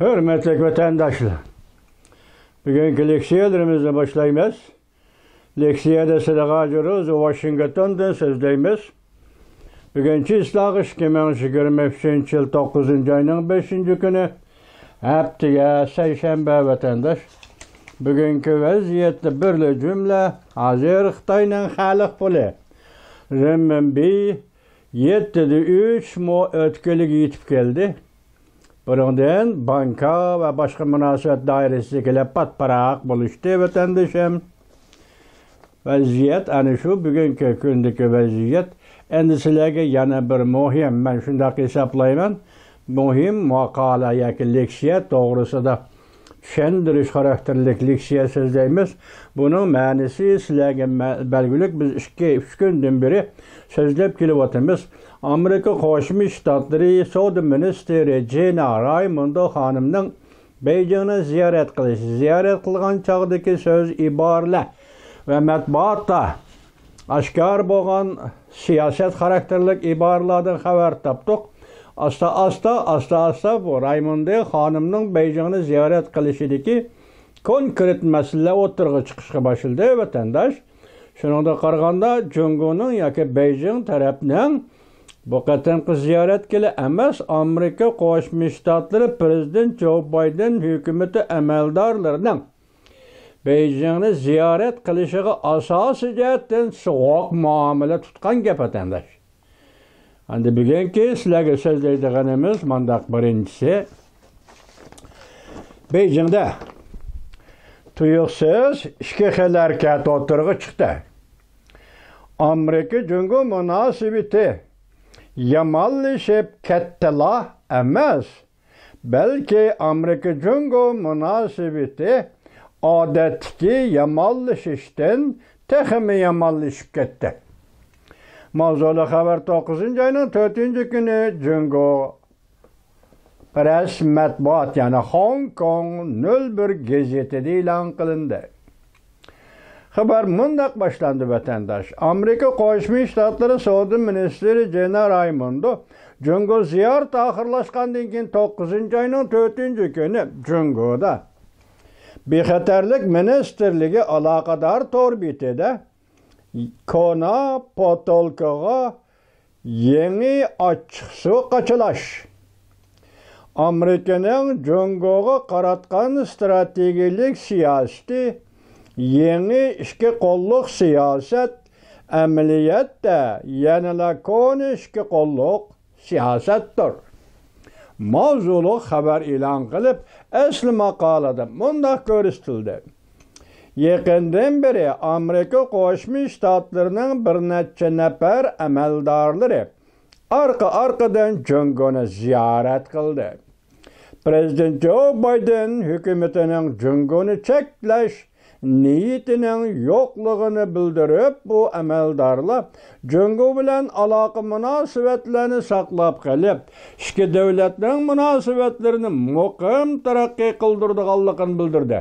Hürmetli vatandaşlar, bugünkü leksiyalarımızla başlayımız. Leksiyada sırağa görüyoruz, Washington'dan sözleyimiz. Bugünkü ıslahı 2023 yıl 9. ayının 5. günü, haftaya Seyşembe vatandaş. Bugünkü vaziyette birli cümle, Azir Xitayning xalq puli. Renminbi 7,3 mo ötkelik yetip geldi. Bundan banka ve başka münasebet dairesiyle patparak buluştu vatandaşım. Vaziyet, yani şu bugünkü gündeki vaziyet, endişelerge yana bir muhim, ben şundak hesaplayman, muhim makala yaki leksiya doğrusu da şendiriş karakterlik leksiya sözleyimiz. Bunun manisi sizlerge belgülük biz 2-3 günden beri sözlep kilovatımız. Amerika Qo'shma Shtatları Savdo Ministri Gina Raimondo xonimning Beijingni ziyorat qilgan chog'dagi so'z iboralar ve matbuotda oshkor bo'lgan siyosat xarakterlik iboralardan xabar topdik. Asta bu Raimondo xonimning Beijingni ziyorat qilishidagi konkret masalalar o'tirg'i chiqishga boshladi vatandosh. Shuningdek qaraganda Jungoning yoki Beijing tarafining bu qatimki ziyoratga emas, Amerika Qo'shma Shtatları Prezident Joe Biden hukumati amaldorlarining Beijingni ziyorat qilishiga asosiy jihatdan sovuq muomala tutgan gap vatandosh. Endi bugungi sizlarga so'zlaydiganimiz mandaq birinchisi, Beijingda tuyuqsiz ikki xil harakat o'tirg'i chiqdi. Amerika Jungo munosabati yamanlashib kattalar emas, balki Amerika Jungo munosabati odatdagi yamanlashishdan texmi yamanlashib ketdi. Mavzuli xabar 9. ayning 4. kuni Jungo Press matbuot, yani Hong Kong 01 gazetida e'lon qilindi. Xabar mundaq boshlandi vatandosh. Amerika Qo'shma Shtatları Savdo Ministri Gina Raimondo Jungo ziyorat oxirlashgandan keyin 9. ayning 4. kuni Jungoda Bexatarlik Ministerligi aloqador to'rbitida Kona Potolkaga yangi ochiq suv qochilish, Amerikaning Jungoga qaratgan strategik siyosati, yangi ishki qo'lliq siyosat, amaliyotda yanala koni ishki qo'lliq siyosatdir. Mavzuli xabar e'lon qilib, asli maqolada mundaq ko'rsatildi. Yaqindan beri Amerika Qo'shma Shtatlarining bir necha nafar amaldorlari arqa-arqadan Jungoni ziyorat qildi. Prezident Joe Biden hukumatining Jungoni cheklash niyatining yo'qligini bildirib, bu amaldorlar Jungo bilan aloqa munosabatlarini saqlab qolib, ikki davlatning munosabatlarini muqim taraqqiy qildirganligini bildirdi.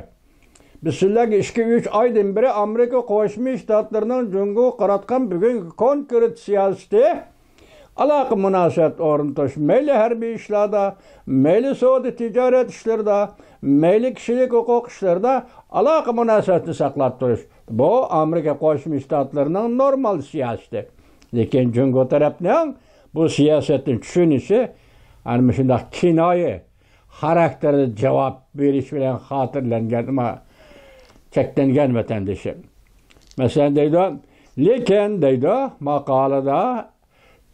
Biz sizlarga 2-3 oydan beri Amerika Qo'shma Shtatlarining Jungo qaratgan bugungi konkret siyosati aloqa munosabat o'rnatish, mayli harbiy ishlarda, mayli savdo tijorat ishlarida, mayli kishilik huquq ishlarida aloqa munosabatni saqlab turish. Bu Amerika Qo'shma Shtatlarining normal siyosati. Lekin Jungo tarafning bu siyosatni tushunishi ana shunday kinoyi xarakterda javob berish bilan xotirlangan cheklangan vatandoshim. Masalan deydi maqolada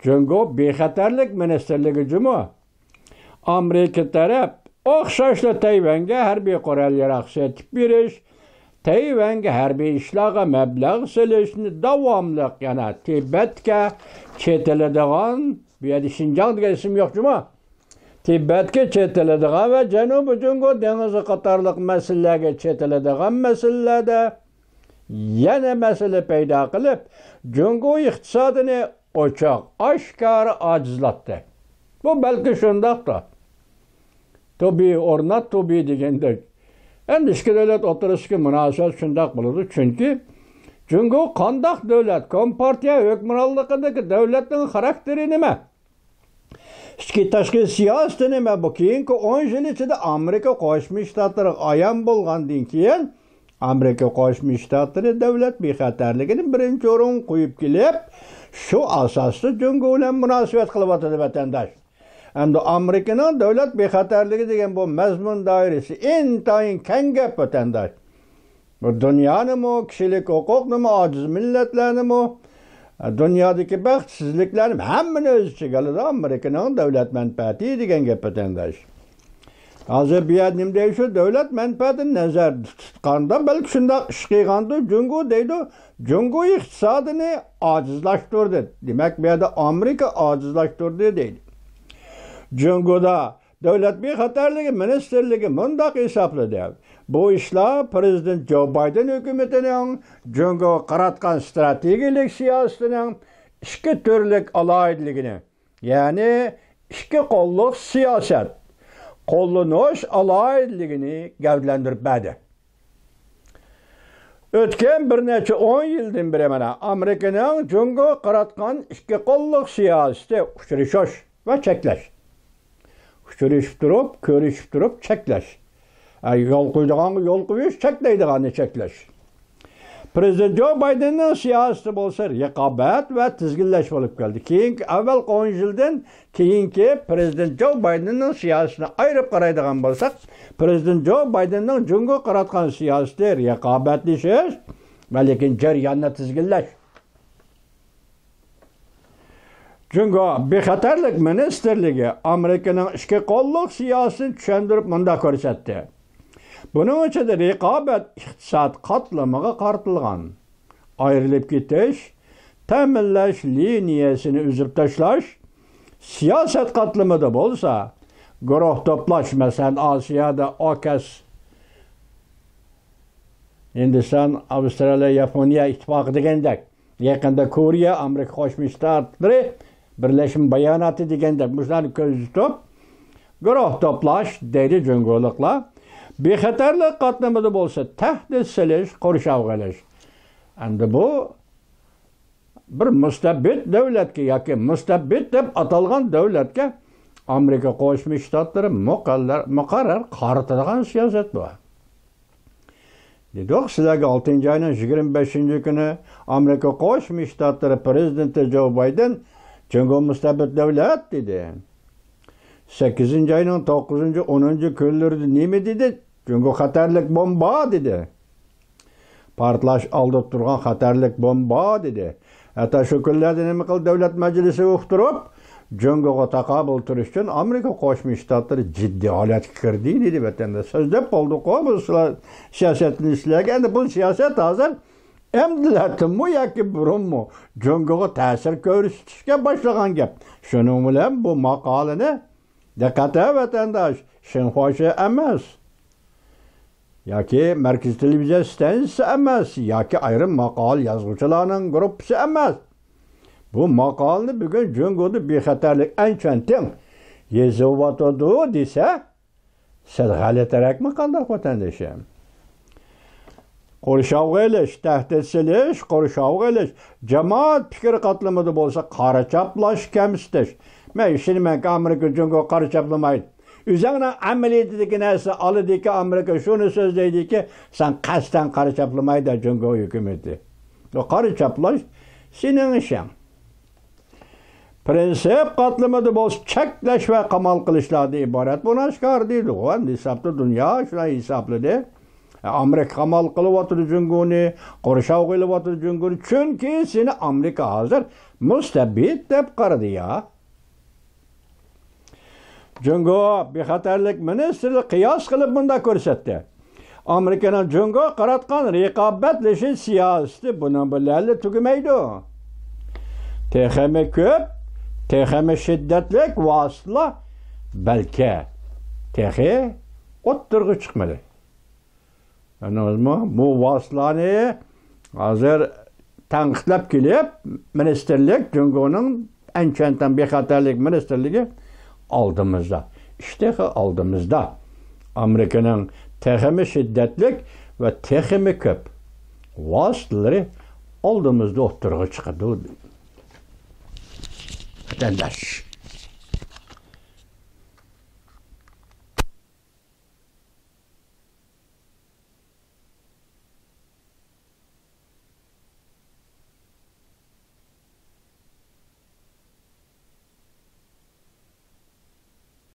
Jungo Bexatarlik Ministerligi Jumo Amerika taraf o'xshashli Tayvanga harbiy qurol-yarog' sotib berish, Tayvanga harbiy ishlarga mablag' solishni davomli, yana Tibetga chetiladigan, bu yerda Xinjiang degan ism yo'q Jumo. Tibetga chetiladigan va Janubiy Jungo dengizi qatorliq masalalarga chetiladigan masalalarda yana masala paydo qilib, Jungo iqtisodini ochiq, oshkora ojizlatdi. Bu balki shundoqdir. Tabii o'rnat degandek. Endi ikki davlat o'tirishga munosabat shundoq bo'ladi, chunki Jungo qandoq davlat, kompartiya hukmronligidagi davlatning xarakteri nima? İchki tashqi siyosati nima bu? Keyingi 10 yil ichida Amerika Qo'shma Shtatlari ayon bo'lgandan keyin Amerika Qo'shma Shtatlari davlat bexatarligini birinchi o'rin qo'yib kelib, shu asosda Jungo bilan munosabat qilyapti vatandosh. Endi Amerikaning davlat bexatarligi degan bu mazmun doirasi intayin keng gap vatandosh. Bu dunyonimi, kishilik huquqnimi, ojiz millatlarnimi, dunyodagi baxtsizliklarni hammani o'z ichiga oladi Amerikaning davlat manfaati degan gap vatandosh. Hozir bu yerda nima deydi? Shu davlat manfaatini nazarda tutganda balki shunday ish qilganda Jungo deydi, Jungo iqtisodini ojizlashtirdi. Demak, bu yerda Amerika ojizlashtirdi deydi. Jungoda davlat bexatarligi ministerligi mundaq hisobladi. Bu ishlar Prezident Joe Biden hukumatining Jungo qaratgan strategik siyosatining ikki turlik aloyidligini, ya'ni ikki qo'lliq siyosat, qo'llanish aloyidligini gavdlantirib berdi. O'tgan bir necha 10 yildan beri mana Amerikaning Jungo qaratgan ikki qo'lliq siyosati uchrashish va cheklash. Uchrashib turib, ko'rishib turib, cheklash. Yo'l qo'ydigan yo'l qo'yish, cheklaydiganni cheklash. Prezident Joe Bidenning siyosati bo'lsa raqobat va tizginlash bo'lib keldi. Keyingi avval 10 yildan keyingi Prezident Joe Bidenning siyosatini ayirib qaraydigan bo'lsak, Prezident Joe Bidenning Jungo qaratgan siyosati raqobatlashish va lekin jarayonni tizginlash. Jungo bexatarlik ministerligi Amerikaning ikki qo'lliq siyosatini tushuntirib munda ko'rsatdi. Buning ichida raqobat iqtisod qatlamiga qaratilgan. Ayrilib ketish, ta'minlash liniyasini uzib tashlash, siyosat qatlamida bo'lsa, guruh to'plash, masalan, Osiyoda AOKAS, Hindiston, Avstraliya, Yaponiya ittifoqi degandek, yaqinda Koreya, Amerika Qo'shma Shtatlari birlashma bayonoti degandek, bularni ko'z tutib, guruh to'plash deydi jungoliklar. Bexatarlik qatlamida bo'lsa, tahdid silish, qurshav qilish. Endi bu bir mustabbid davlatga yoki mustabbid deb atalgan davlatga Amerika Qo'shma Shtatlari muqarrar qaratadigan siyosat bu. Dedik, sizlarga 6-oyning 25-kuni Amerika Qo'shma Shtatlari prezidenti Joe Biden Jungo mustabbid davlat dedi. 8-oyning 9, 10 kunlarida nima dedi? Jungo xatarlik bomba dedi. Partlash oldib turgan xatarlik bomba dedi. Hatta shu kunlarda nima qildi davlat majlisi o'qtirib, Jungoga taqobil turish uchun Amerika Qo'shma Shtatlari jiddiy holatga kirdi dedi vatanda. So'zlab qoldi-ku bu siyosatni ishlagan. Endi bu siyosat hozir emdilatmi yoki burunmi Jungoga ta'sir ko'rsatishga boshlagan gap. Shuning bilan bu maqolani diqqatga vatandosh, shinxoshi emas. Yoki Markaziy televiziya stansiyasi emas, yoki ayrim maqol yozuvchilarning guruhi emas. Bu maqolni bugun Jungoda bexatarlik anchanteng yezyapti desa, siz g'alatirakmi qanday vatandoshim? Qurshav qilish, tahdid silish, qurshav qilish, jamoat fikri qatlamida bo'lsa qora chaplash, kamsitish. Men ishonmanki Amerika Jungo qora chaplamaydi. O'zingning amaliyotidagi narsa olidiki Amerika shuni so'zlaydiki, sen qasddan qora chaplamaydi Jungo hukumati. O qora chaplash sening ishing. Prinsip qatlamida bo'lsa cheklash va qamal qilishlardan iborat. Buni oshkor deydi. Endi hisobda dunyo shunday hisobladi. Amerika qamal qilyapti Jungoni, qurshav qilyapti Jungoni, chunki seni Amerika hozir mustabbid deb qaradi ya. Jungo bexatarlik ministri qiyos qilib bunda ko'rsatdi. Amerikaning Jungo qaratgan raqobatlashi siyosati buni bilan tugamaydi. Texmi ko'p, texmi shiddatli vositalar balki texi o'ttirg'i chiqmadi. Bu vositalarni hozir tanqidlab kelib, ministerlik Jungoning anchantan bexatarlik ministerligi oldimizda. İşte oldimizda. Amerikaning texmi shiddatlik va texmi ko'p vositalari oldimizda o'ttirg'i chiqadi. Vatandosh.